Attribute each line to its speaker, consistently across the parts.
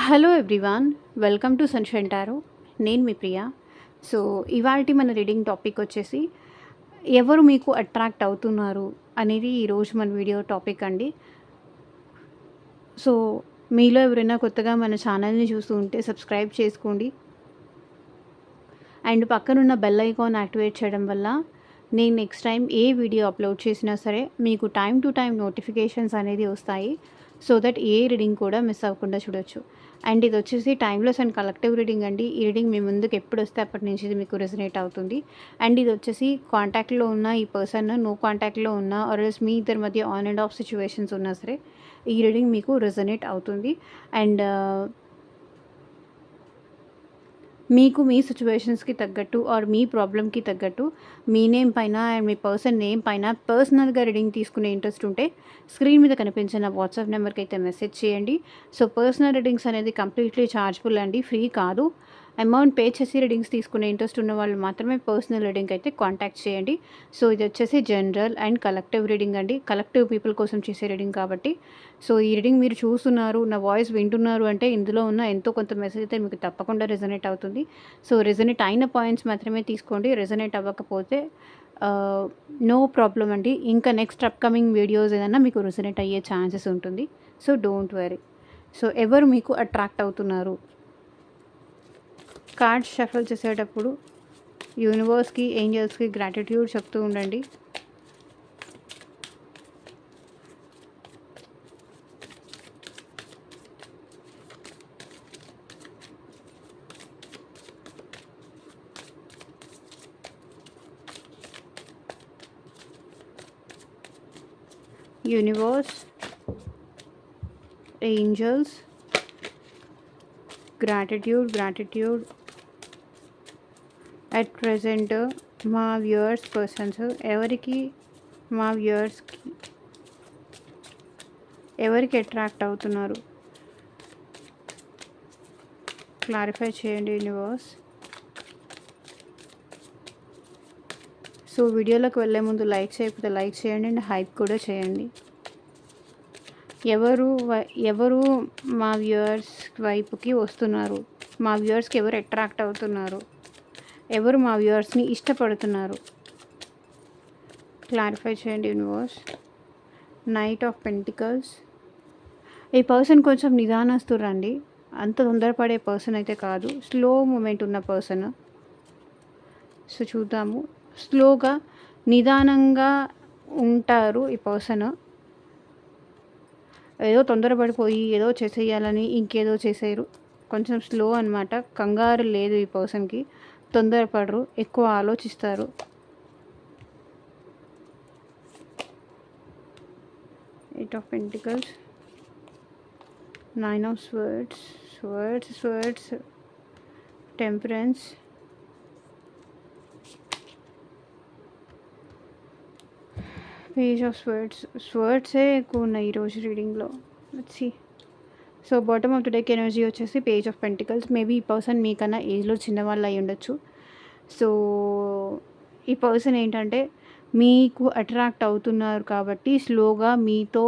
Speaker 1: Hello everyone, welcome to sunshine tarot. నేను మీ Priya. So ఇవాల్టి మన రీడింగ్ టాపిక్ వచ్చేసి ఎవరు మీకు అట్రాక్ట్ అవుతున్నారు అనేది ఈరోజు మన వీడియో టాపిక్ అండి. సో మీలో ఎవరైనా కొత్తగా మన ఛానల్ని చూస్తూ ఉంటే సబ్స్క్రైబ్ చేసుకోండి అండ్ పక్కనున్న బెల్ ఐకాన్ యాక్టివేట్ చేయడం వల్ల నేను నెక్స్ట్ టైం ఏ వీడియో అప్లోడ్ చేసినా సరే మీకు టైం టు టైం నోటిఫికేషన్స్ అనేది వస్తాయి. సో దట్ ఏ రీడింగ్ కూడా మిస్ అవ్వకుండా చూడొచ్చు. అండ్ ఇది వచ్చేసి టైమ్లెస్ అండ్ కలెక్టివ్ రీడింగ్ అండి. ఈ రీడింగ్ మీ ముందుకు ఎప్పుడు వస్తే అప్పటి నుంచి ఇది మీకు రెజనేట్ అవుతుంది. అండ్ ఇది వచ్చేసి కాంటాక్ట్లో ఉన్న ఈ పర్సన్ నో కాంటాక్ట్లో ఉన్న ఆర్ఎల్స్ మీ ఇద్దరి మధ్య ఆన్ అండ్ ఆఫ్ సిచ్యువేషన్స్ ఉన్నా సరే ఈ రీడింగ్ మీకు రెజనేట్ అవుతుంది. అండ్ మీకు మీ సిచ్యువేషన్స్కి తగ్గట్టు ఆర్ మీ ప్రాబ్లమ్కి తగ్గట్టు మీ నేమ్ పైన అండ్ మీ పర్సన్ నేమ్ పైన పర్సనల్గా రీడింగ్ తీసుకునే ఇంట్రెస్ట్ ఉంటే స్క్రీన్ మీద కనిపించిన వాట్సాప్ నెంబర్కి అయితే మెసేజ్ చేయండి. సో పర్సనల్ రీడింగ్స్ అనేది కంప్లీట్లీ ఛార్జబుల్ అండి, ఫ్రీ కాదు. అమౌంట్ పే చేసి రీడింగ్స్ తీసుకునే ఇంట్రెస్ట్ ఉన్న వాళ్ళు మాత్రమే పర్సనల్ రీడింగ్ అయితే కాంటాక్ట్ చేయండి. సో ఇది వచ్చేసి జనరల్ అండ్ కలెక్టివ్ రీడింగ్ అండి, కలెక్టివ్ పీపుల్ కోసం చేసే రీడింగ్ కాబట్టి. సో ఈ రీడింగ్ మీరు చూస్తున్నారు, నా వాయిస్ వింటున్నారు అంటే ఇందులో ఉన్న ఎంతో కొంత మెసేజ్ అయితే మీకు తప్పకుండా రెజనేట్ అవుతుంది. సో రెజనేట్ అయిన పాయింట్స్ మాత్రమే తీసుకోండి, రెజనేట్ అవ్వకపోతే నో ప్రాబ్లం అండి. ఇంకా నెక్స్ట్ అప్కమింగ్ వీడియోస్ ఏదైనా మీకు రెజనేట్ అయ్యే ఛాన్సెస్ ఉంటుంది. So don't worry. సో ఎవరు మీకు అట్రాక్ట్ అవుతున్నారు? కార్డ్స్ షఫల్ చేసేటప్పుడు యూనివర్స్కి, ఏంజల్స్కి గ్రాటిట్యూడ్ చెప్తూ ఉండండి. Universe, angels, gratitude at present మా వ్యూవర్స్ పర్సన్స్ మా వ్యూవర్స్కి ఎవరికి అట్రాక్ట్ అవుతున్నారు క్లారిఫై చేయండి యూనివర్స్. సో వీడియోలోకి వెళ్ళే ముందు లైక్ చేయకపోతే లైక్ చేయండి అండ్ హైప్ కూడా చేయండి. ఎవరు మా వ్యూవర్స్ వైపుకి వస్తున్నారు? మా వ్యూవర్స్కి ఎవరు అట్రాక్ట్ అవుతున్నారు? ఎవరు మా వ్యూవర్స్ని ఇష్టపడుతున్నారు? క్లారిఫై చేయండి యూనివర్స్. Knight of pentacles. ఈ పర్సన్ కొంచెం నిదానస్తురండి, అంత తొందరపడే పర్సన్ అయితే కాదు, స్లో మూమెంట్ ఉన్న పర్సన్. సో చూద్దాము. స్లోగా నిదానంగా ఉంటారు ఈ పర్సన్. ఏదో తొందరపడిపోయి ఏదో చేసేయాలని ఇంకేదో చేసేయరు, కొంచెం స్లో అనమాట. కంగారు లేదు ఈ పర్సన్కి, తొందరపడరు, ఎక్కువ ఆలోచిస్తారు. Eight of pentacles, nine of swords, temperance, page of స్వర్డ్సే ఎక్కువ ఉన్నాయి ఈరోజు రీడింగ్లో. వచ్చి so bottom of the deck energy వచ్చేసి పేజ్ ఆఫ్ పెంటికల్స్. మేబీ ఈ పర్సన్ మీకన్నా ఏజ్లో చిన్నవాళ్ళు అయి ఉండొచ్చు. సో ఈ పర్సన్ ఏంటంటే మీకు అట్రాక్ట్ అవుతున్నారు కాబట్టి స్లోగా మీతో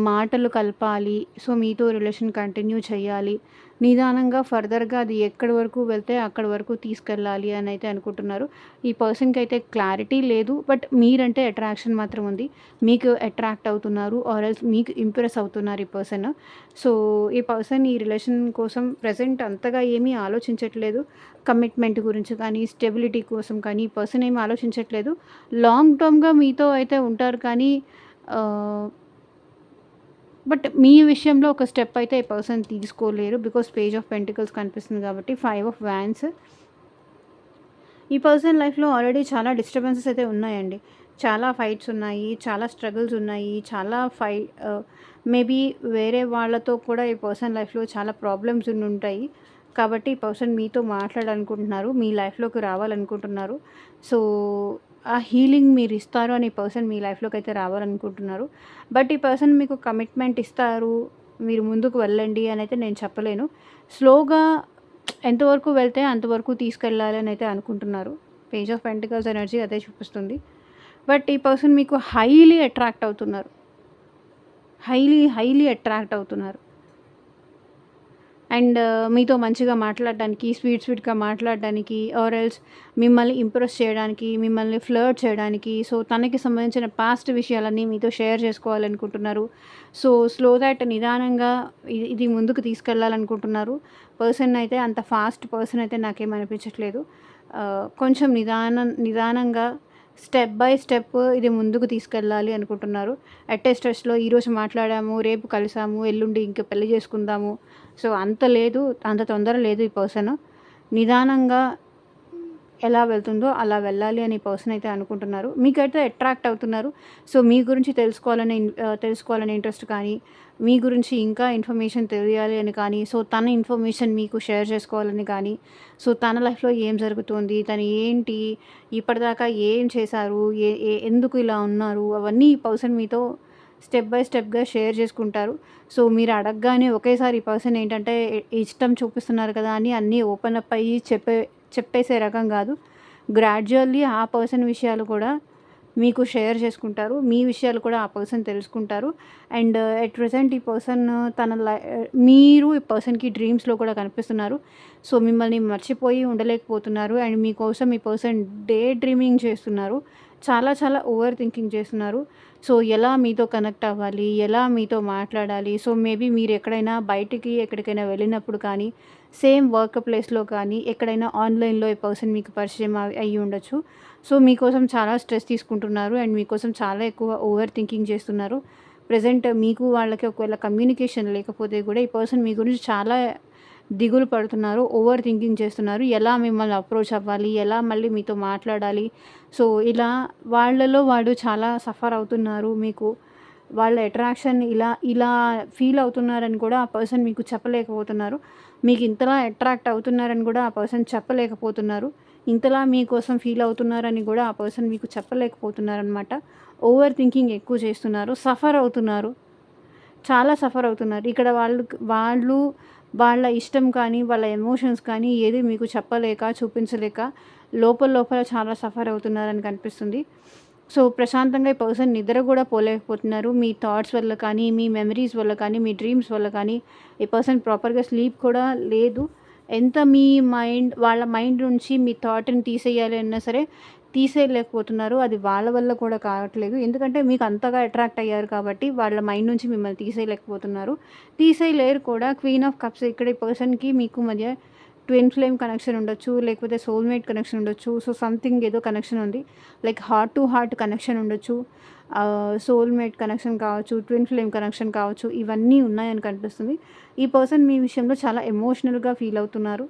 Speaker 1: మాటలు కలపాలి, సో మీతో రిలేషన్ కంటిన్యూ చేయాలి, నిదానంగా ఫర్దర్గా అది ఎక్కడి వరకు వెళ్తే అక్కడి వరకు తీసుకెళ్ళాలి అని అయితే అనుకుంటున్నారు. ఈ పర్సన్కి అయితే క్లారిటీ లేదు, బట్ మీరంటే అట్రాక్షన్ మాత్రం ఉంది. మీకు అట్రాక్ట్ అవుతున్నారు ఆర్ఎల్స్ మీకు ఇంప్రెస్ అవుతున్నారు ఈ పర్సన్. సో ఈ పర్సన్ ఈ రిలేషన్ కోసం ప్రజెంట్ అంతగా ఏమీ ఆలోచించట్లేదు. కమిట్మెంట్ గురించి కానీ స్టెబిలిటీ కోసం కానీ ఈ పర్సన్ ఏమీ ఆలోచించట్లేదు. లాంగ్ టర్మ్గా మీతో అయితే ఉంటారు కానీ బట్ మీ విషయంలో ఒక స్టెప్ అయితే ఈ పర్సన్ తీసుకోలేరు, బికాస్ పేజ్ ఆఫ్ పెంటికల్స్ కనిపిస్తుంది కాబట్టి. 5 ఆఫ్ వ్యాన్స్. ఈ పర్సన్ లైఫ్లో ఆల్రెడీ చాలా డిస్టర్బెన్సెస్ అయితే ఉన్నాయండి, చాలా ఫైట్స్ ఉన్నాయి, చాలా స్ట్రగుల్స్ ఉన్నాయి, చాలా మేబీ వేరే వాళ్ళతో కూడా ఈ పర్సన్ లైఫ్లో చాలా ప్రాబ్లమ్స్ ఉంటాయి. కాబట్టి ఈ పర్సన్ మీతో మాట్లాడాలనుకుంటున్నారు, మీ లైఫ్లోకి రావాలనుకుంటున్నారు. సో ఆ హీలింగ్ మీరు ఇస్తారు అని ఈ పర్సన్ మీ లైఫ్లోకి అయితే రావాలనుకుంటున్నారు. బట్ ఈ పర్సన్ మీకు కమిట్మెంట్ ఇస్తారు, మీరు ముందుకు వెళ్ళండి అని అయితే నేను చెప్పలేను. స్లోగా ఎంతవరకు వెళ్తే అంతవరకు తీసుకెళ్ళాలి అని అయితే అనుకుంటున్నారు. పేజ్ ఆఫ్ పెంటికల్స్ ఎనర్జీ అదే చూపిస్తుంది. బట్ ఈ పర్సన్ మీకు హైలీ అట్రాక్ట్ అవుతున్నారు, హైలీ అట్రాక్ట్ అవుతున్నారు. అండ్ మీతో మంచిగా మాట్లాడడానికి, స్వీట్‌గా మాట్లాడడానికి ఆర్ ఎల్స్ మిమ్మల్ని ఇంప్రెస్ చేయడానికి, మిమ్మల్ని ఫ్లర్ట్ చేయడానికి, సో, తనకి సంబంధించిన పాస్ట్ విషయాలన్నీ మీతో షేర్ చేసుకోవాలనుకుంటున్నారు. సో, స్లో థాట్ నిదానంగా ఇది ముందుకు తీసుకెళ్ళాలనుకుంటున్నారు. పర్సన్ అయితే అంత ఫాస్ట్ పర్సన్ అయితే నాకేం అనిపించట్లేదు. కొంచెం నిదానంగా స్టెప్ బై స్టెప్ ఇది ముందుకు తీసుకెళ్ళాలి అనుకుంటున్నారు. ఎట్ ఏ స్ట్రెచ్‌లో ఈరోజు మాట్లాడాము, రేపు కలిసాము, ఎల్లుండి ఇంక పెళ్లి చేసుకుందాము. సో, అంత తొందర లేదు ఈ పర్సన్. నిదానంగా ఎలా వెళ్తుందో అలా వెళ్ళాలి అని పర్సన్ అయితే అనుకుంటున్నారు. మీకైతే అట్రాక్ట్ అవుతున్నారు. సో, మీ గురించి తెలుసుకోవాలనే ఇంట్రెస్ట్ కానీ, మీ గురించి ఇంకా ఇన్ఫర్మేషన్ తెలియాలి అని కానీ, సో, తన ఇన్ఫర్మేషన్ మీకు షేర్ చేసుకోవాలని కానీ, సో, తన లైఫ్‌లో ఏం జరుగుతుంది, తను ఏంటి, ఇప్పటిదాకా ఏం చేశారు, ఎ ఎ ఎందుకు ఇలా ఉన్నారు, అవన్నీ ఈ పర్సన్ మీతో స్టెప్ బై స్టెప్‌గా షేర్ చేసుకుంటారు. సో, మీరు అడగగానే ఒకేసారి ఈ పర్సన్ ఏంటంటే ఇష్టం చూపిస్తున్నారు కదా అని అన్నీ ఓపెన్ అప్ అయ్యి చెప్పేసే రకం కాదు. గ్రాడ్యుయల్లీ ఆ పర్సన్ విషయాలు కూడా మీకు షేర్ చేసుకుంటారు. మీ విషయాలు కూడా ఆ పర్సన్ తెలుసుకుంటారు. అండ్ ఎట్ ప్రెజెంట్ ఈ పర్సన్ తన మీరు ఈ పర్సన్‌కి డ్రీమ్స్‌లో కూడా కనిపిస్తున్నారు. సో, మిమ్మల్ని మర్చిపోయి ఉండలేకపోతున్నారు. అండ్ మీకోసం ఈ పర్సన్ డే డ్రీమింగ్ చేస్తున్నారు. చాలా చాలా ఓవర్ థింకింగ్ చేస్తున్నారు. సో, ఎలా మీతో కనెక్ట్ అవ్వాలి, ఎలా మీతో మాట్లాడాలి, సో, మేబీ మీరు ఎక్కడైనా బయటికి ఎక్కడికైనా వెళ్ళినప్పుడు కానీ, సేమ్ వర్క్ ప్లేస్‌లో కానీ, ఎక్కడైనా ఆన్‌లైన్‌లో ఈ పర్సన్ మీకు పరిచయం అయ్యి ఉండొచ్చు. సో, మీకోసం చాలా స్ట్రెస్ తీసుకుంటున్నారు. అండ్ మీకోసం చాలా ఎక్కువ ఓవర్ థింకింగ్ చేస్తున్నారు. ప్రెజెంట్ మీకు వాళ్ళకి ఒకవేళ కమ్యూనికేషన్ లేకపోతే కూడా ఈ పర్సన్ మీ గురించి చాలా దిగులు పడుతున్నారు. ఓవర్ థింకింగ్ చేస్తున్నారు. ఎలా మిమ్మల్ని అప్రోచ్ అవ్వాలి, ఎలా మళ్ళీ మీతో మాట్లాడాలి. సో, ఇలా వాళ్ళలో వాడు చాలా సఫర్ అవుతున్నారు. మీకు వాళ్ళ అట్రాక్షన్ ఇలా ఫీల్ అవుతున్నారని కూడా ఆ పర్సన్ మీకు చెప్పలేకపోతున్నారు. మీకు ఇంతలా అట్రాక్ట్ అవుతున్నారని కూడా ఆ పర్సన్ చెప్పలేకపోతున్నారు. ఇంతలా మీకోసం ఫీల్ అవుతున్నారని కూడా ఆ పర్సన్ మీకు చెప్పలేకపోతున్నారనమాట. ఓవర్ థింకింగ్ ఎక్కువ చేస్తున్నారు. సఫర్ అవుతున్నారు. చాలా సఫర్ అవుతున్నారు. ఇక్కడ వాళ్ళు వాళ్ళ ఇష్టం కానీ, వాళ్ళ ఎమోషన్స్ కానీ ఏది మీకు చెప్పలేక, చూపించలేక లోపల చాలా సఫర్ అవుతున్నారని కనిపిస్తుంది. సో, ప్రశాంతంగా ఈ పర్సన్ నిద్ర కూడా పోలేకపోతున్నారు. మీ థాట్స్ వల్ల కానీ, మీ మెమరీస్ వల్ల కానీ, మీ డ్రీమ్స్ వల్ల కానీ ఈ పర్సన్ ప్రాపర్‌గా స్లీప్ కూడా లేదు. ఎంత మీ వాళ్ళ మైండ్ నుంచి మీ థాట్‌ని తీసేయాలి అన్నా సరే తీసేయలేకపోతున్నారు. అది వాళ్ళ వల్ల కూడా కావట్లేదు. ఎందుకంటే మీకు అంతగా అట్రాక్ట్ అయ్యారు కాబట్టి వాళ్ళ మైండ్ నుంచి మిమ్మల్ని తీసేయలేకపోతున్నారు. తీసేయలేరు కూడా. క్వీన్ ఆఫ్ కప్స్ ఇక్కడ ఈ పర్సన్‌కి మీకు మధ్య ట్విన్ ఫ్లేమ్ కనెక్షన్ ఉండొచ్చు. లేకపోతే సోల్‌మేట్ కనెక్షన్ ఉండొచ్చు. సో, సంథింగ్ ఏదో కనెక్షన్ ఉంది. Like heart to heart connection ఉండొచ్చు. సోల్‌మేట్ కనెక్షన్ కావచ్చు. ట్విన్ ఫ్లేమ్ కనెక్షన్ కావచ్చు. ఇవన్నీ ఉన్నాయని కనిపిస్తుంది. ఈ పర్సన్ మీ విషయంలో చాలా ఎమోషనల్‌గా ఫీల్ అవుతున్నారు.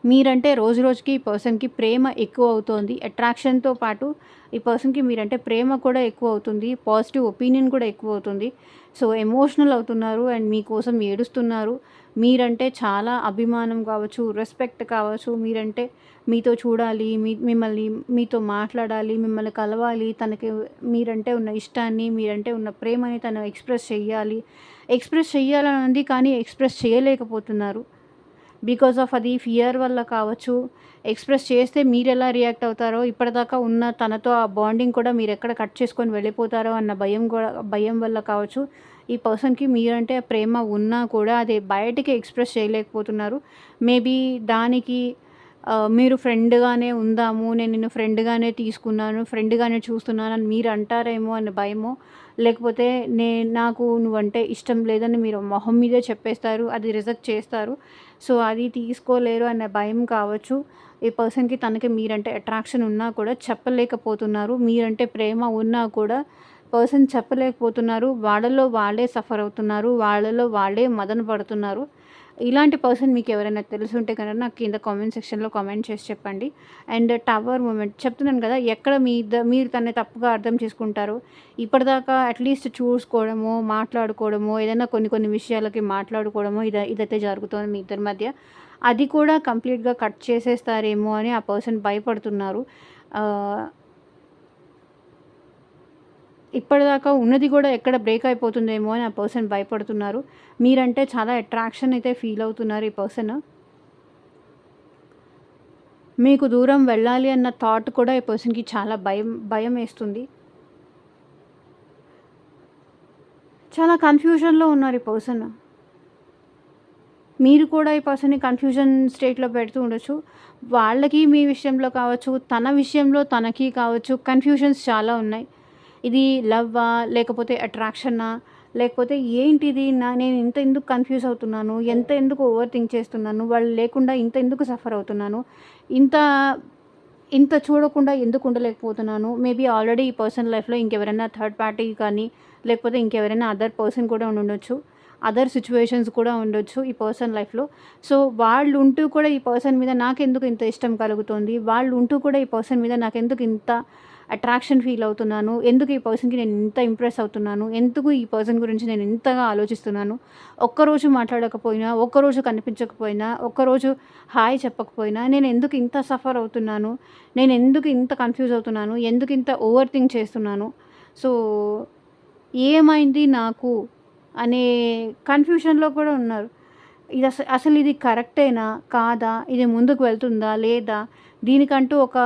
Speaker 1: మీరంటే రోజు రోజుకి ఈ పర్సన్‌కి ప్రేమ ఎక్కువ అవుతోంది. అట్రాక్షన్‌తో పాటు ఈ పర్సన్‌కి మీరంటే ప్రేమ కూడా ఎక్కువ అవుతుంది. పాజిటివ్ ఒపీనియన్ కూడా ఎక్కువ అవుతుంది. సో, ఎమోషనల్ అవుతున్నారు అండ్ మీకోసం ఏడుస్తున్నారు. మీరంటే చాలా అభిమానం కావచ్చు, రెస్పెక్ట్ కావచ్చు. మీరంటే మీతో చూడాలి, మిమ్మల్ని మీతో మాట్లాడాలి, మిమ్మల్ని కలవాలి. తనకి మీరంటే ఉన్న ఇష్టాన్ని, మీరంటే ఉన్న ప్రేమని తను ఎక్స్‌ప్రెస్ చెయ్యాలి. ఎక్స్‌ప్రెస్ చెయ్యాలని ఉంది కానీ ఎక్స్‌ప్రెస్ చేయలేకపోతున్నారు. బికాజ్ ఆఫ్ అది ఫియర్ వల్ల కావచ్చు. ఎక్స్‌ప్రెస్ చేస్తే మీరెలా రియాక్ట్ అవుతారో, ఇప్పటిదాకా ఉన్న తనతో ఆ బాండింగ్ కూడా మీరెక్కడ కట్ చేసుకొని వెళ్ళిపోతారో అన్న భయం వల్ల కావచ్చు. ఈ పర్సన్‌కి మీరంటే ప్రేమ ఉన్నా కూడా అది బయటికి ఎక్స్‌ప్రెస్ చేయలేకపోతున్నారు. మేబీ దానికి మీరు ఫ్రెండ్‌గానే ఉందాము, నేను నిన్ను ఫ్రెండ్‌గానే తీసుకున్నాను, ఫ్రెండ్‌గానే చూస్తున్నానని మీరు అంటారేమో అన్న భయమో, లేకపోతే నాకు నువ్వంటే ఇష్టం లేదని మీరు మొహం మీదే చెప్పేస్తారు. అది రిజెక్ట్ చేస్తారు. సో, అది తీసుకోలేరు అనే భయం కావచ్చు. ఈ పర్సన్‌కి తనకి మీరంటే అట్రాక్షన్ ఉన్నా కూడా చెప్పలేకపోతున్నారు. మీరంటే ప్రేమ ఉన్నా కూడా పర్సన్ చెప్పలేకపోతున్నారు. వాళ్ళలో వాళ్ళే సఫర్ అవుతున్నారు. వాళ్ళలో వాళ్ళే మదన పడుతున్నారు. ఇలాంటి పర్సన్ మీకు ఎవరైనా తెలిసుంటే కనుక నాకు కింద కామెంట్ సెక్షన్‌లో కామెంట్ చేసి చెప్పండి. అండ్ టవర్ మూమెంట్ చెప్తున్నాను కదా! ఎక్కడ మీరు తనని తప్పుగా అర్థం చేసుకుంటారో, ఇప్పటిదాకా అట్‌లీస్ట్ చూసుకోవడమో, మాట్లాడుకోవడమో, ఏదైనా కొన్ని విషయాలకి మాట్లాడుకోవడమో ఇదైతే జరుగుతోంది మీ ఇద్దరి మధ్య. అది కూడా కంప్లీట్‌గా కట్ చేసేస్తారేమో అని ఆ పర్సన్ భయపడుతున్నారు. ఆహ్ ఇప్పటిదాకా ఉన్నది కూడా ఎక్కడ బ్రేక్ అయిపోతుందేమో అని ఆ పర్సన్ భయపడుతున్నారు. మీరంటే చాలా అట్రాక్షన్ అయితే ఫీల్ అవుతున్నారు ఈ పర్సన్. మీకు దూరం వెళ్ళాలి అన్న థాట్ కూడా ఈ పర్సన్‌కి చాలా భయమేస్తుంది. చాలా కన్‌ఫ్యూజన్‌లో ఉన్నారు ఈ పర్సన్. మీరు కూడా ఈ పర్సన్‌ని కన్‌ఫ్యూజన్ స్టేట్‌లో పెడుతూ ఉండొచ్చు. వాళ్ళకి మీ విషయంలో కావచ్చు, తన విషయంలో తనకి కావచ్చు కన్‌ఫ్యూజన్స్ చాలా ఉన్నాయి. ఇది లవ్వా? లేకపోతే అట్రాక్షనా? లేకపోతే ఏంటిది? నేను ఇంత ఎందుకు కన్‌ఫ్యూజ్ అవుతున్నాను? ఎందుకు ఓవర్ థింక్ చేస్తున్నాను? వాళ్ళు లేకుండా ఇంత ఎందుకు సఫర్ అవుతున్నాను? ఇంత ఇంత చూడకుండా ఎందుకు ఉండలేకపోతున్నాను? మేబీ ఆల్రెడీ ఈ పర్సన్ లైఫ్‌లో ఇంకెవరైనా థర్డ్ పార్టీ కానీ, లేకపోతే ఇంకెవరైనా అదర్ పర్సన్ కూడా ఉండుండొచ్చు. అదర్ సిట్యుయేషన్స్ కూడా ఉండొచ్చు ఈ పర్సన్ లైఫ్‌లో. సో, వాళ్ళుంటూ కూడా ఈ పర్సన్ మీద నాకెందుకు ఇంత ఇష్టం కలుగుతోంది? వాళ్ళుంటూ కూడా ఈ పర్సన్ మీద నాకెందుకు ఇంత అట్రాక్షన్ ఫీల్ అవుతున్నాను? ఎందుకు ఈ పర్సన్‌కి నేను ఇంత ఇంప్రెస్ అవుతున్నాను? ఎందుకు ఈ పర్సన్ గురించి నేను ఇంతగా ఆలోచిస్తున్నాను? ఒక్కరోజు మాట్లాడకపోయినా, ఒక్కరోజు కనిపించకపోయినా, ఒక్కరోజు హాయ్ చెప్పకపోయినా నేనెందుకు ఇంత సఫర్ అవుతున్నాను? నేనెందుకు ఇంత కన్‌ఫ్యూజ్ అవుతున్నాను? ఎందుకు ఇంత ఓవర్ థింక్ చేస్తున్నాను? సో, ఏమైంది నాకు అనే కన్‌ఫ్యూషన్‌లో కూడా ఉన్నారు. అసలిది కరెక్టేనా? కాదా? ఇది ముందుకు వెళ్తుందా? లేదా? దీనికంటూ ఒక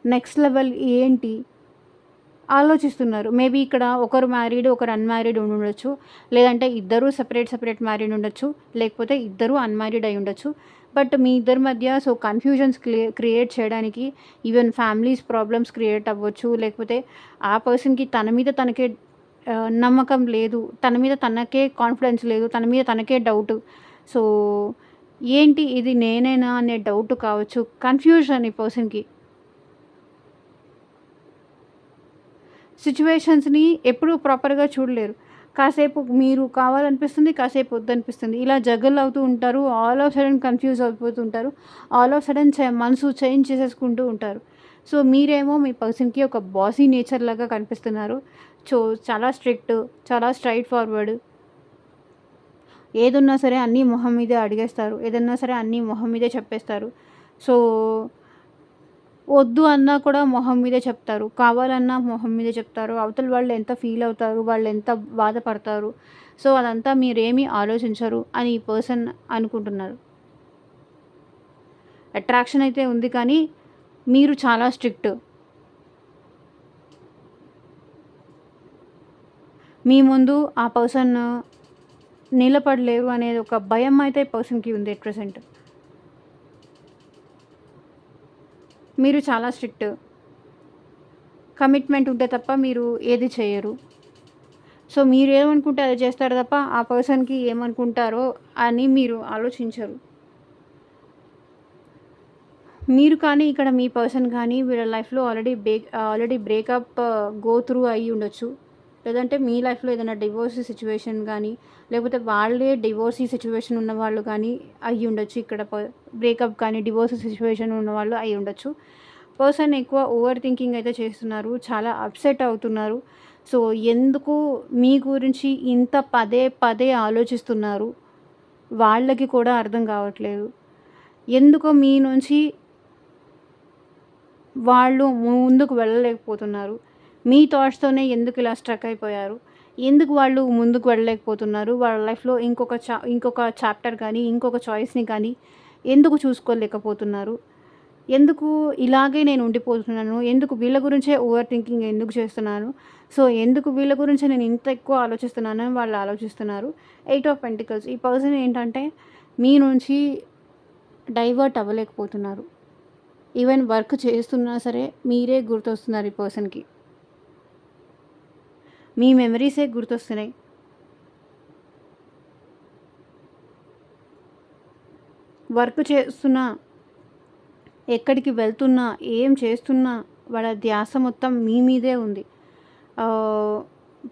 Speaker 1: నెక్స్ట్ లెవెల్ ఏంటి? ఆలోచిస్తున్నారు. మేబీ ఇక్కడ ఒకరు మ్యారీడ్, ఒకరు అన్‌మ్యారీడ్ ఉండుండొచ్చు. లేదంటే ఇద్దరు సెపరేట్ మ్యారీడ్ ఉండొచ్చు. లేకపోతే ఇద్దరు అన్‌మ్యారీడ్ అయ్యుండొచ్చు. బట్ మీ ఇద్దరి మధ్య కన్‌ఫ్యూజన్స్ క్రియేట్ చేయడానికి ఈవెన్ ఫ్యామిలీస్ ప్రాబ్లమ్స్ క్రియేట్ అవ్వచ్చు. లేకపోతే ఆ పర్సన్‌కి తన మీద తనకే నమ్మకం లేదు. తన మీద తనకే కాన్ఫిడెన్స్ లేదు. తన మీద తనకే డౌటు. సో, ఏంటి ఇది నేనేనా అనే డౌట్ కావచ్చు. కన్‌ఫ్యూజన్ ఈ పర్సన్‌కి. సిట్యుయేషన్స్‌ని ఎప్పుడూ ప్రాపర్‌గా చూడలేరు. కాసేపు మీరు కావాలనిపిస్తుంది, కాసేపు వద్దనిపిస్తుంది. ఇలా జగల్ అవుతూ ఉంటారు. ఆల్ ఆఫ్ సడెన్ కన్‌ఫ్యూజ్ అయిపోతుంటారు. ఆల్ ఆఫ్ సడెన్ మనసు చేంజ్ చేసేసుకుంటూ ఉంటారు. సో, మీరేమో మీ పర్సన్‌కి ఒక బాసీ నేచర్ లాగా కనిపిస్తున్నారు. సో, చాలా స్ట్రిక్ట్, చాలా స్ట్రెయిట్ ఫార్వర్డ్. ఏదున్నా సరే అన్నీ మొహం మీదే అడిగేస్తారు. ఏదన్నా సరే అన్నీ మొహం మీదే చెప్పేస్తారు. సో, వద్దు అన్నా కూడా మొహం మీదే చెప్తారు. కావాలన్నా మొహం మీదే చెప్తారు. అవతల వాళ్ళు ఎంత ఫీల్ అవుతారు, వాళ్ళు ఎంత బాధపడతారు. సో, అదంతా మీరేమీ ఆలోచించరు అని ఈ పర్సన్ అనుకుంటున్నారు. అట్రాక్షన్ అయితే ఉంది కానీ, మీరు చాలా స్ట్రిక్ట్. మీ ముందు ఆ పర్సన్ నిలబడలేరు అనేది ఒక భయం అయితే పర్సన్‌కి ఉంది ఎట్ ప్రెజెంట్. మీరు చాలా స్ట్రిక్ట్. కమిట్మెంట్ ఉంటే తప్ప మీరు ఏది చేయరు. సో, మీరేమనుకుంటే అది చేస్తారు తప్ప, ఆ పర్సన్‌కి ఏమనుకుంటారో అని మీరు ఆలోచించరు. మీరు కానీ, ఇక్కడ మీ పర్సన్ కానీ వీళ్ళ లైఫ్‌లో ఆల్రెడీ బ్రేకప్ గో త్రూ అయ్యి ఉండొచ్చు. లేదంటే మీ లైఫ్‌లో ఏదైనా డివోర్స్ సిట్యుయేషన్ గానీ, లేకపోతే వాళ్ళే డివోర్సీ సిట్యుయేషన్ ఉన్నవాళ్ళు కానీ అయ్యుండొచ్చు. ఇక్కడ బ్రేకప్ కానీ, డివోర్స్ సిట్యుయేషన్ ఉన్నవాళ్ళు అయ్యుండొచ్చు. పర్సన్ ఎక్కువ ఓవర్ థింకింగ్ అయితే చేస్తున్నారు. చాలా అప్‌సెట్ అవుతున్నారు. సో, ఎందుకు మీ గురించి ఇంత పదే పదే ఆలోచిస్తున్నారు? వాళ్ళకి కూడా అర్థం కావట్లేదు. ఎందుకో మీ నుంచి వాళ్ళు ముందుకు వెళ్ళలేకపోతున్నారు. మీ థాట్స్‌తోనే ఎందుకు ఇలా స్ట్రక్ అయిపోయారు? ఎందుకు వాళ్ళు ముందుకు వెళ్ళలేకపోతున్నారు? వాళ్ళ లైఫ్‌లో ఇంకొక చాప్టర్ గానీ, ఇంకొక చాయిస్‌ని కానీ ఎందుకు చూసుకోలేకపోతున్నారు? ఎందుకు ఇలాగే నేను ఉండిపోతున్నాను? ఎందుకు వీళ్ళ గురించే ఓవర్ థింకింగ్ ఎందుకు చేస్తున్నాను? సో, ఎందుకు వీళ్ళ గురించే నేను ఇంత ఎక్కువ ఆలోచిస్తున్నానని వాళ్ళు ఆలోచిస్తున్నారు. 8 ఆఫ్ పెంటికల్స్ ఈ పర్సన్ ఏంటంటే మీ నుంచి డైవర్ట్ అవ్వలేకపోతున్నారు. ఈవెన్ వర్క్ చేస్తున్నా సరే మీరే గుర్తొస్తున్నారు ఈ పర్సన్‌కి. మీ మెమరీసే గుర్తొస్తున్నాయి. వర్క్ చేస్తున్నా, ఎక్కడికి వెళ్తున్నా, ఏం చేస్తున్నా వాళ్ళ ధ్యాస మొత్తం మీ మీదే ఉంది. ఆహ్,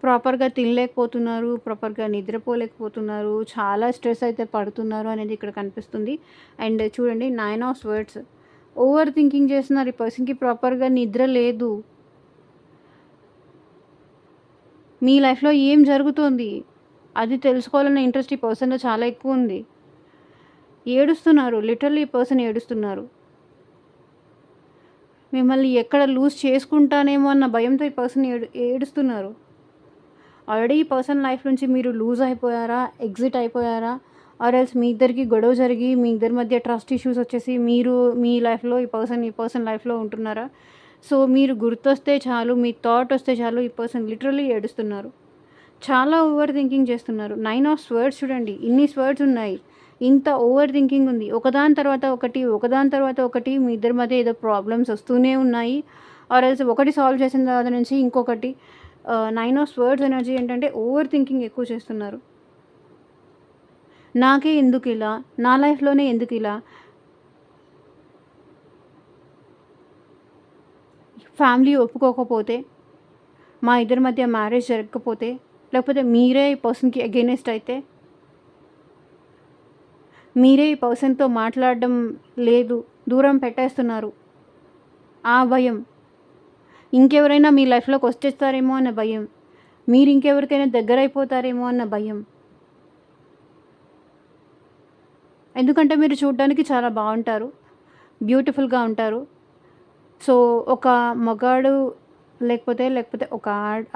Speaker 1: ప్రాపర్‌గా తినలేకపోతున్నారు, ప్రాపర్‌గా నిద్రపోలేకపోతున్నారు, చాలా స్ట్రెస్ అయితే పడుతున్నారు అనేది ఇక్కడ కనిపిస్తుంది. అండ్ చూడండి 9 ఆఫ్ స్వర్డ్స్ ఓవర్ థింకింగ్ చేస్తున్నారు ఈ పర్సన్‌కి ప్రాపర్‌గా నిద్ర లేదు. మీ లైఫ్‌లో ఏం జరుగుతోంది? అది తెలుసుకోవాలన్న ఇంట్రెస్ట్ ఈ పర్సన్‌లో చాలా ఎక్కువుంది. ఏడుస్తున్నారు. లిటరల్లీ ఈ పర్సన్ ఏడుస్తున్నారు. మిమ్మల్ని ఎక్కడ లూజ్ చేసుకుంటానేమో అన్న భయంతో ఈ పర్సన్ ఏడుస్తున్నారు. ఆల్రెడీ ఈ పర్సన్ లైఫ్ నుంచి మీరు లూజ్ అయిపోయారా? ఎగ్జిట్ అయిపోయారా? ఆర్ ఎల్స్ మీ ఇద్దరికి గొడవ జరిగి, మీ ఇద్దరి మధ్య ట్రస్ట్ ఇష్యూస్ వచ్చేసి మీరు మీ లైఫ్‌లో ఈ పర్సన్ లైఫ్‌లో ఉంటున్నారా? సో, మీరు గుర్తొస్తే చాలు, మీ థాట్ వస్తే చాలు ఈ పర్సన్ లిటరల్లీ ఏడుస్తున్నారు. చాలా ఓవర్ థింకింగ్ చేస్తున్నారు. 9 ఆఫ్ స్వర్డ్స్ చూడండి. ఇన్ని స్వర్డ్స్ ఉన్నాయి. ఇంత ఓవర్ థింకింగ్ ఉంది. ఒకదాని తర్వాత ఒకటి, ఒకదాని తర్వాత ఒకటి మీ ఇద్దరి మధ్య ఏదో ప్రాబ్లమ్స్ వస్తూనే ఉన్నాయి. ఆర్ ఎల్స్ ఒకటి సాల్వ్ చేసిన తర్వాత నుంచి ఇంకొకటి. 9 ఆఫ్ స్వర్డ్స్ ఎనర్జీ ఏంటంటే ఓవర్ థింకింగ్ ఎక్కువ చేస్తున్నారు. నాకే ఎందుకిలా? నా లైఫ్‌లోనే ఎందుకిలా? ఫ్యామిలీ ఒప్పుకోకపోతే, మా ఇద్దరి మధ్య మ్యారేజ్ జరగకపోతే, లేకపోతే మీరే ఈ పర్సన్‌కి అగైనెస్ట్ అయితే, మీరే ఈ పర్సన్‌తో మాట్లాడడం లేదు, దూరం పెట్టేస్తున్నారు. ఆ భయం. ఇంకెవరైనా మీ లైఫ్‌లోకి వచ్చేస్తారేమో అన్న భయం. మీరు ఇంకెవరికైనా దగ్గరైపోతారేమో అన్న భయం. ఎందుకంటే మీరు చూడ్డానికి చాలా బావుంటారు. బ్యూటిఫుల్‌గా ఉంటారు. సో, ఒక మగాడు లేకపోతే ఒక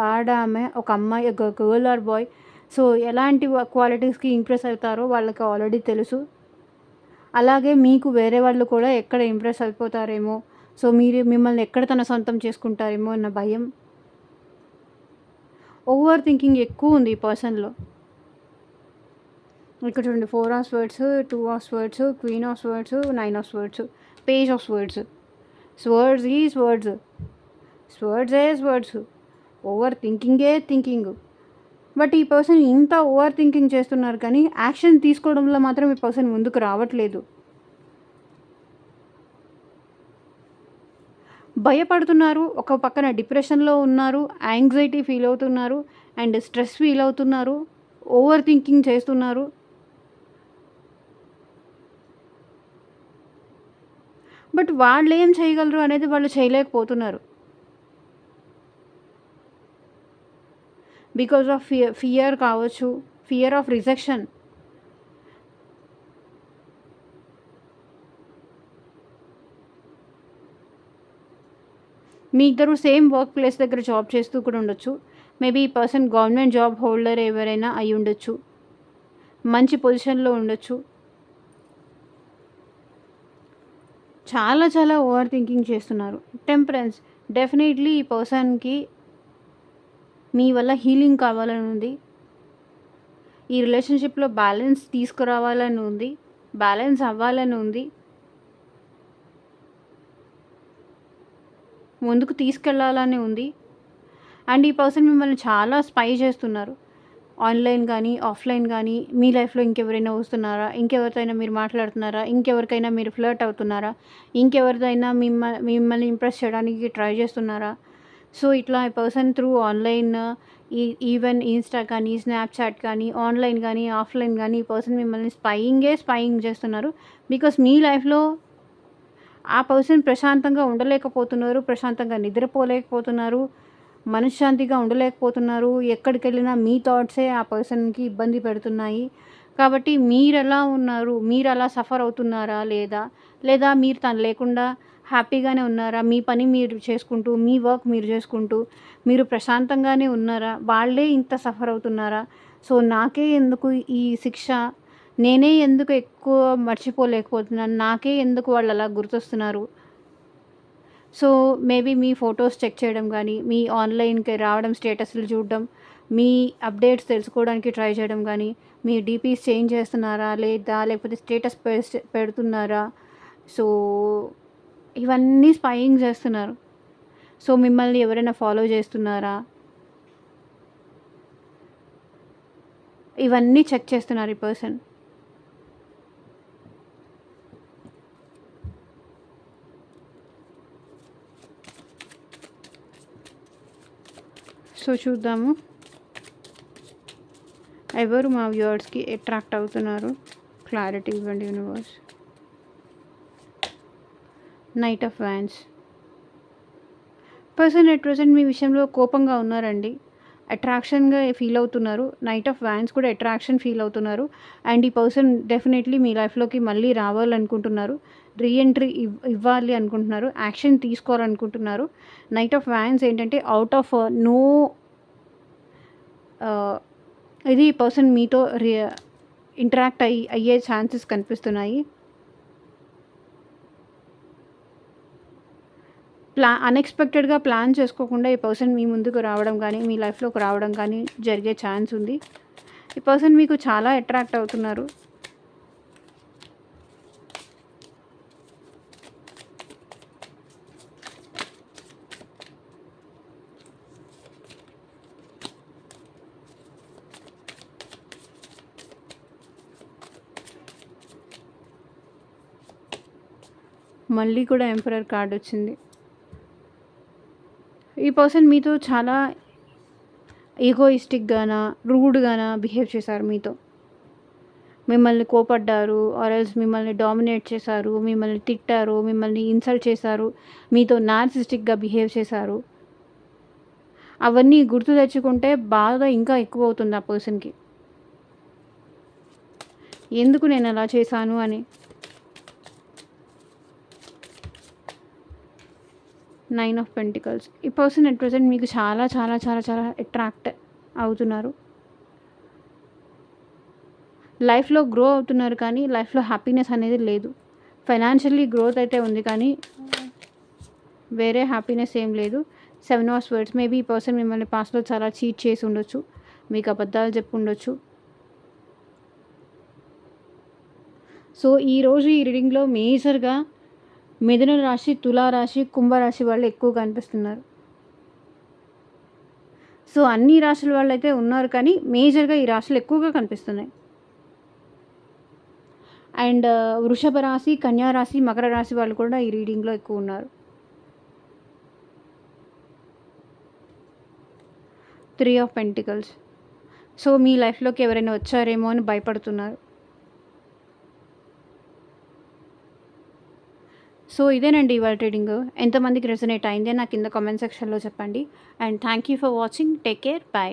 Speaker 1: ఆడామె, ఒక అమ్మాయి, ఒక గర్ల్ ఆర్ బాయ్ సో, ఎలాంటి క్వాలిటీస్‌కి ఇంప్రెస్ అవుతారో వాళ్ళకి ఆల్రెడీ తెలుసు. అలాగే మీకు వేరే వాళ్ళు కూడా ఎక్కడ ఇంప్రెస్ అయిపోతారేమో, సో, మిమ్మల్ని ఎక్కడ తన సొంతం చేసుకుంటారేమో అన్న భయం. ఓవర్ థింకింగ్ ఎక్కువుంది ఈ పర్సన్‌లో. ఇక్కడ చూడండి 4 of swords, 2 of swords, queen of swords, 9 of swords, page of swords. Swords ఈ స్వర్డ్స్. స్వర్డ్సే స్వర్డ్స్. ఓవర్ థింకింగే థింకింగ్. బట్ ఈ పర్సన్ ఇంత ఓవర్ థింకింగ్ చేస్తున్నారు కానీ యాక్షన్ తీసుకోవడంలో మాత్రం ఈ పర్సన్ ముందుకు రావట్లేదు. భయపడుతున్నారు, ఒక పక్కన డిప్రెషన్‌లో ఉన్నారు, యాంగ్జైటీ ఫీల్ అవుతున్నారు అండ్ స్ట్రెస్ ఫీల్ అవుతున్నారు, ఓవర్ థింకింగ్ చేస్తున్నారు. బట్ వాళ్ళేం చేయగలరు అనేది వాళ్ళు చేయలేకపోతున్నారు. బికాజ్ ఆఫ్ ఫియర్ కావచ్చు, ఫియర్ ఆఫ్ రిజెక్షన్. మీ ఇద్దరు సేమ్ వర్క్ ప్లేస్ దగ్గర జాబ్ చేస్తూ కూడా ఉండొచ్చు. మేబీ ఈ పర్సన్ గవర్నమెంట్ జాబ్ హోల్డర్ ఎవరైనా అయి ఉండొచ్చు. మంచి పొజిషన్‌లో ఉండొచ్చు. చాలా చాలా ఓవర్ థింకింగ్ చేస్తున్నారు. టెంపరెన్స్. డెఫినెట్‌లీ ఈ పర్సన్‌కి మీ వల్ల హీలింగ్ కావాలని ఉంది. ఈ రిలేషన్‌షిప్‌లో బ్యాలెన్స్ తీసుకురావాలని ఉంది. బ్యాలెన్స్ అవ్వాలని ఉంది. ముందుకు తీసుకెళ్ళాలని ఉంది. అండ్ ఈ పర్సన్ మిమ్మల్ని చాలా స్పై చేస్తున్నారు. ఆన్‌లైన్ గానీ, ఆఫ్‌లైన్ గానీ, మీ లైఫ్‌లో ఇంకెవరైనా వస్తున్నారా? ఇంకెవరితోనైనా మీరు మాట్లాడుతున్నారా? ఇంకెవరికైనా మీరు ఫ్లర్ట్ అవుతున్నారా? ఇంకెవరిదైనా మిమ్మల్ని ఇంప్రెస్ చేయడానికి ట్రై చేస్తున్నారా? సో, ఇట్లా ఈ person through online even Insta కానీ, స్నాప్‌చాట్ కానీ, ఆన్‌లైన్ గానీ, ఆఫ్‌లైన్ గానీ ఈ పర్సన్ మిమ్మల్ని స్పైయింగ్ చేస్తున్నారు. బికాస్ మీ లైఫ్‌లో ఆ పర్సన్ ప్రశాంతంగా ఉండలేకపోతున్నారు. ప్రశాంతంగా నిద్రపోలేకపోతున్నారు. మనశ్శాంతిగా ఉండలేకపోతున్నారు. ఎక్కడికెళ్ళినా మీ థాట్సే ఆ పర్సన్‌కి ఇబ్బంది పెడుతున్నాయి. కాబట్టి మీరెలా ఉన్నారు? మీరలా సఫర్ అవుతున్నారా లేదా? లేదా మీరు తను లేకుండా హ్యాపీగానే ఉన్నారా? మీ పని మీరు చేసుకుంటూ, మీ వర్క్ మీరు చేసుకుంటూ, మీరు ప్రశాంతంగానే ఉన్నారా? వాళ్ళే ఇంత సఫర్ అవుతున్నారా? సో, నాకే ఎందుకు ఈ శిక్ష? నేనే ఎందుకు ఎక్కువ మర్చిపోలేకపోతున్నాను? నాకే ఎందుకు వాళ్ళలా గుర్తొస్తున్నారు? సో, మేబీ మీ ఫోటోస్ చెక్ చేయడం గానీ, మీ ఆన్‌లైన్‌కి రావడం, స్టేటస్‌లు చూడడం, మీ అప్డేట్స్ తెలుసుకోవడానికి ట్రై చేయడం గానీ, మీ డీపీస్ చేంజ్ చేస్తున్నారా లేదా? లేకపోతే స్టేటస్ పెడుతున్నారా? సో, ఇవన్నీ స్పైయింగ్ చేస్తున్నారు. సో, మిమ్మల్ని ఎవరైనా ఫాలో చేస్తున్నారా? ఇవన్నీ చెక్ చేస్తున్నారు ఈ పర్సన్. సో, చూద్దాము. ఎవరు మా వ్యూవర్స్‌కి అట్రాక్ట్ అవుతున్నారు? క్లారిటీ ఇవ్వండి universe. Knight of wands. Person at present మీ విషయంలో కోపంగా ఉన్నారండి. అట్రాక్షన్‌గా ఫీల్ అవుతున్నారు. నైట్ ఆఫ్ వాండ్స్ కూడా అట్రాక్షన్ ఫీల్ అవుతున్నారు. అండ్ ఈ పర్సన్ డెఫినెట్‌లీ మీ లైఫ్‌లోకి మళ్ళీ రావాలనుకుంటున్నారు. రీఎంట్రీ ఇవ్వాలి అనుకుంటున్నారు. యాక్షన్ తీసుకోవాలనుకుంటున్నారు. నైట్ ఆఫ్ వాండ్స్ ఏంటంటే ఔట్ ఆఫ్ నో ఇది ఈ పర్సన్ మీతో ఇంటరాక్ట్ అయ్యే ఛాన్సెస్ కనిపిస్తున్నాయి. అన్‌ఎక్స్‌పెక్టెడ్‌గా ప్లాన్ చేసుకోకుండా ఈ పర్సన్ మీ ముందుకు రావడం కానీ, మీ లైఫ్‌లోకి రావడం కానీ జరిగే ఛాన్స్ ఉంది. ఈ పర్సన్ మీకు చాలా అట్రాక్ట్ అవుతున్నారు. మళ్ళీ కూడా ఎంపరర్ కార్డ్ వచ్చింది. ఈ పర్సన్ మీతో చాలా ఈగోయిస్టిక్‌గానా, రూడ్‌గానా బిహేవ్ చేశారు మీతో. మిమ్మల్ని కోపడ్డారు, ఆర్ ఎల్స్ మిమ్మల్ని డామినేట్ చేశారు, మిమ్మల్ని తిట్టారు, మిమ్మల్ని ఇన్సల్ట్ చేశారు, మీతో నార్సిస్టిక్‌గా బిహేవ్ చేశారు. అవన్నీ గుర్తు తెచ్చుకుంటే బాధ ఇంకా ఎక్కువవుతుంది ఆ పర్సన్‌కి. ఎందుకు నేను అలా చేశాను అని. 9 ఆఫ్ పెంటికల్స్. ఈ పర్సన్ అట్ ప్రెజెంట్ మీకు చాలా చాలా చాలా చాలా అట్రాక్ట్ అవుతున్నారు. లైఫ్‌లో గ్రో అవుతున్నారు కానీ లైఫ్‌లో హ్యాపీనెస్ అనేది లేదు. ఫైనాన్షియల్లీ గ్రోత్ అయితే ఉంది కానీ వేరే హ్యాపీనెస్ ఏం లేదు. 7 ఆఫ్ స్వర్డ్స్. మేబీ ఈ పర్సన్ మిమ్మల్ని పాస్ట్‌లో చాలా చీట్ చేసి ఉండొచ్చు. మీకు అబద్ధాలు చెప్పి ఉండొచ్చు. సో ఈరోజు ఈ రీడింగ్‌లో మేజర్‌గా మిథున రాశి, తులా రాశి, కుంభరాశి వాళ్ళు ఎక్కువగా కనిపిస్తున్నారు. సో అన్ని రాశుల వాళ్ళైతే ఉన్నారు కానీ మేజర్‌గా ఈ రాశులు ఎక్కువగా కనిపిస్తున్నాయి. అండ్ వృషభ రాశి, కన్యా రాశి, మకర రాశి వాళ్ళు కూడా ఈ రీడింగ్‌లో ఎక్కువ ఉన్నారు. 3 ఆఫ్ పెంటికల్స్. సో మీ లైఫ్‌లోకి ఎవరైనా వచ్చారేమో అని భయపడుతున్నారు. సో ఇదేనండి ఇవాళ రీడింగ్. ఎంతమందికి రెజొనేట్ అయింది అని నాకు కింద కామెంట్ సెక్షన్‌లో చెప్పండి. And thank you for watching. Take care. By.